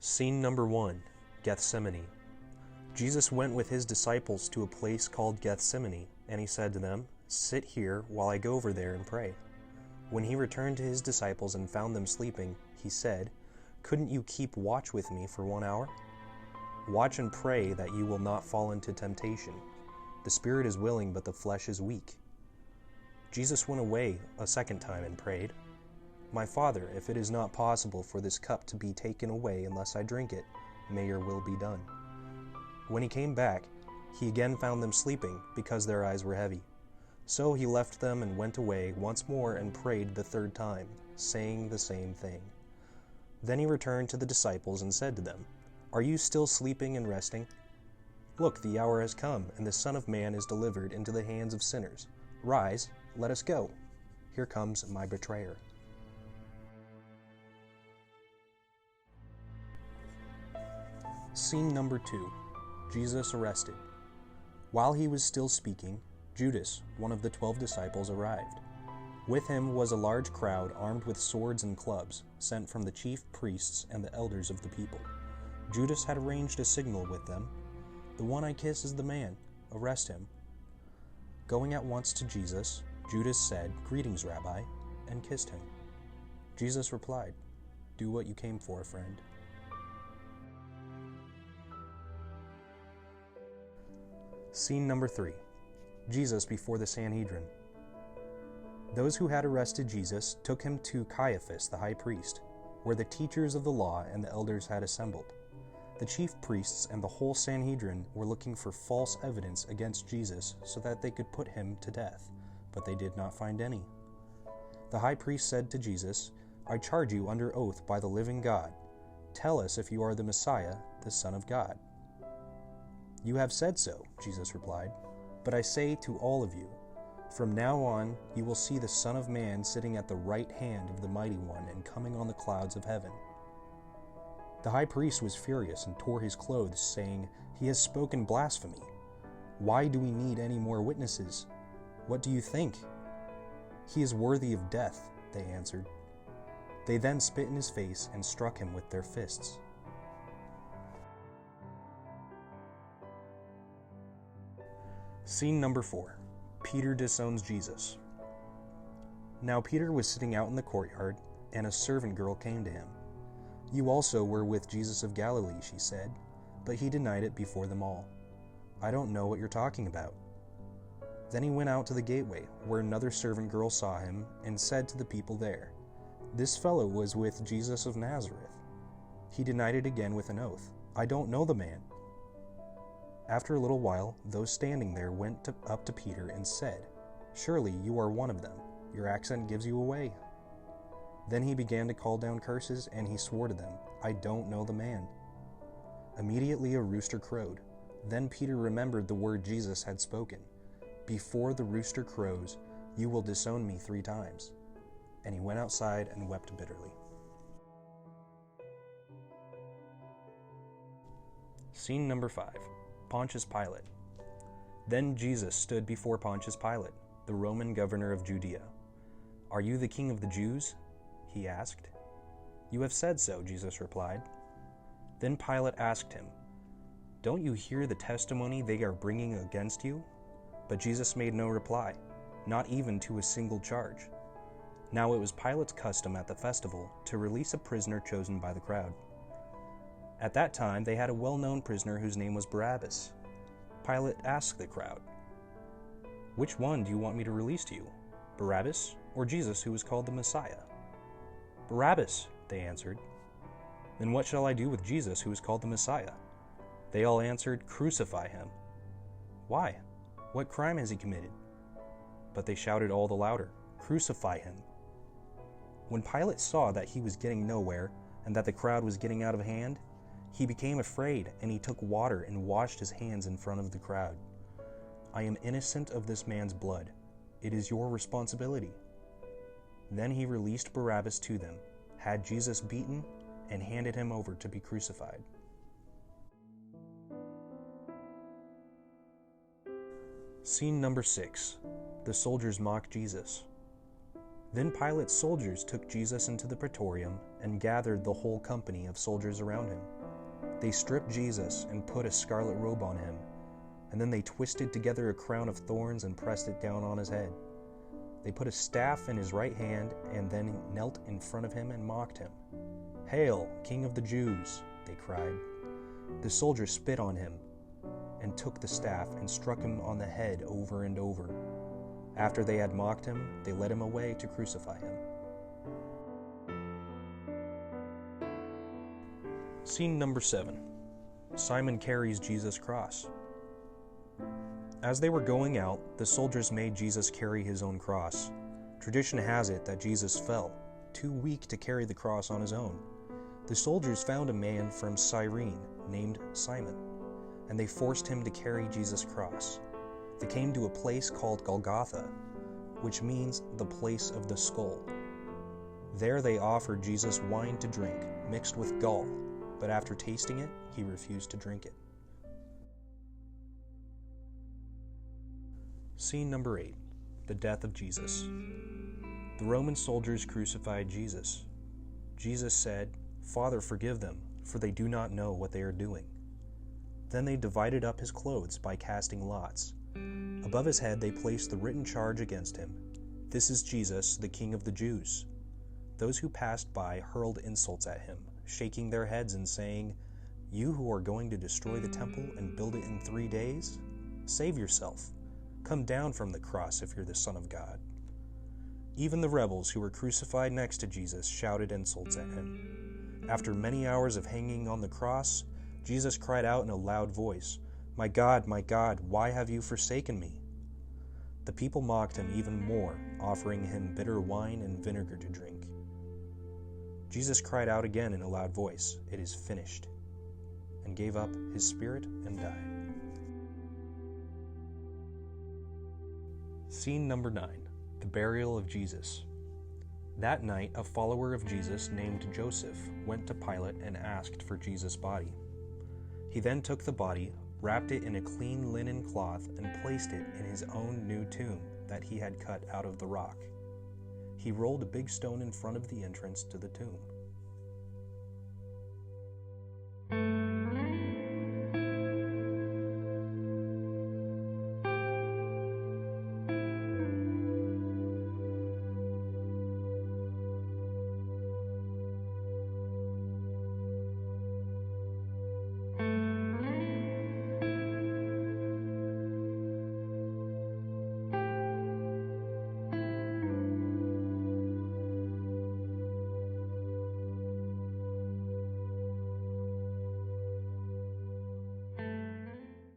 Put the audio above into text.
Scene number 1, Gethsemane. Jesus went with his disciples to a place called Gethsemane, and he said to them, "Sit here while I go over there and pray." When he returned to his disciples and found them sleeping, he said, "Couldn't you keep watch with me for 1 hour? Watch and pray that you will not fall into temptation. The spirit is willing, but the flesh is weak." Jesus went away a second time and prayed, "My Father, if it is not possible for this cup to be taken away unless I drink it, may your will be done." When he came back, he again found them sleeping because their eyes were heavy. So he left them and went away once more and prayed the third time, saying the same thing. Then he returned to the disciples and said to them, "Are you still sleeping and resting? Look, the hour has come, and the Son of Man is delivered into the hands of sinners. Rise, let us go. Here comes my betrayer." Scene number 2, Jesus arrested. While he was still speaking, Judas, one of the 12 disciples, arrived. With him was a large crowd armed with swords and clubs, sent from the chief priests and the elders of the people. Judas had arranged a signal with them. "The one I kiss is the man. Arrest him." Going at once to Jesus, Judas said, "Greetings, Rabbi," and kissed him. Jesus replied, "Do what you came for, friend." Scene number 3, Jesus before the Sanhedrin. Those who had arrested Jesus took him to Caiaphas, the high priest, where the teachers of the law and the elders had assembled. The chief priests and the whole Sanhedrin were looking for false evidence against Jesus so that they could put him to death, but they did not find any. The high priest said to Jesus, "I charge you under oath by the living God. Tell us if you are the Messiah, the Son of God." "You have said so," Jesus replied, "but I say to all of you, from now on you will see the Son of Man sitting at the right hand of the Mighty One and coming on the clouds of heaven." The high priest was furious and tore his clothes, saying, "He has spoken blasphemy. Why do we need any more witnesses? What do you think?" "He is worthy of death," they answered. They then spit in his face and struck him with their fists. Scene number 4, Peter disowns Jesus. Now Peter was sitting out in the courtyard, and a servant girl came to him. "You also were with Jesus of Galilee," she said, but he denied it before them all. "I don't know what you're talking about." Then he went out to the gateway, where another servant girl saw him, and said to the people there, "This fellow was with Jesus of Nazareth." He denied it again with an oath, "I don't know the man." After a little while, those standing there went up to Peter and said, "Surely you are one of them. Your accent gives you away." Then he began to call down curses, and he swore to them, "I don't know the man." Immediately a rooster crowed. Then Peter remembered the word Jesus had spoken, "Before the rooster crows, you will disown me 3 times." And he went outside and wept bitterly. Scene number 5, Pontius Pilate. Then Jesus stood before Pontius Pilate, the Roman governor of Judea. "Are you the king of the Jews?" he asked. "You have said so," Jesus replied. Then Pilate asked him, "Don't you hear the testimony they are bringing against you?" But Jesus made no reply, not even to a single charge. Now it was Pilate's custom at the festival to release a prisoner chosen by the crowd. At that time they had a well-known prisoner whose name was Barabbas. Pilate asked the crowd, "Which one do you want me to release to you, Barabbas or Jesus who is called the Messiah?" "Barabbas," they answered. "Then what shall I do with Jesus who is called the Messiah?" They all answered, "Crucify him." "Why? What crime has he committed?" But they shouted all the louder, "Crucify him." When Pilate saw that he was getting nowhere and that the crowd was getting out of hand, he became afraid, and he took water and washed his hands in front of the crowd. "I am innocent of this man's blood. It is your responsibility." Then he released Barabbas to them, had Jesus beaten, and handed him over to be crucified. Scene number 6, the soldiers mock Jesus. Then Pilate's soldiers took Jesus into the praetorium and gathered the whole company of soldiers around him. They stripped Jesus and put a scarlet robe on him, and then they twisted together a crown of thorns and pressed it down on his head. They put a staff in his right hand and then knelt in front of him and mocked him. "Hail, King of the Jews!" they cried. The soldiers spit on him and took the staff and struck him on the head over and over. After they had mocked him, they led him away to crucify him. Scene number 7. Simon carries Jesus' cross. As they were going out, the soldiers made Jesus carry his own cross. Tradition has it that Jesus fell, too weak to carry the cross on his own. The soldiers found a man from Cyrene named Simon, and they forced him to carry Jesus' cross. They came to a place called Golgotha, which means the place of the skull. There they offered Jesus wine to drink, mixed with gall, but after tasting it, he refused to drink it. Scene number 8. The death of Jesus. The Roman soldiers crucified Jesus. Jesus said, "Father, forgive them, for they do not know what they are doing." Then they divided up his clothes by casting lots. Above his head they placed the written charge against him, "This is Jesus, the King of the Jews." Those who passed by hurled insults at him, shaking their heads and saying, "You who are going to destroy the temple and build it in 3 days? Save yourself. Come down from the cross if you're the Son of God." Even the rebels who were crucified next to Jesus shouted insults at him. After many hours of hanging on the cross, Jesus cried out in a loud voice, my God, why have you forsaken me?" The people mocked him even more, offering him bitter wine and vinegar to drink. Jesus cried out again in a loud voice, "It is finished," and gave up his spirit and died. Scene number 9. The burial of Jesus. That night, a follower of Jesus named Joseph went to Pilate and asked for Jesus' body. He then took the body, wrapped it in a clean linen cloth, and placed it in his own new tomb that he had cut out of the rock. He rolled a big stone in front of the entrance to the tomb.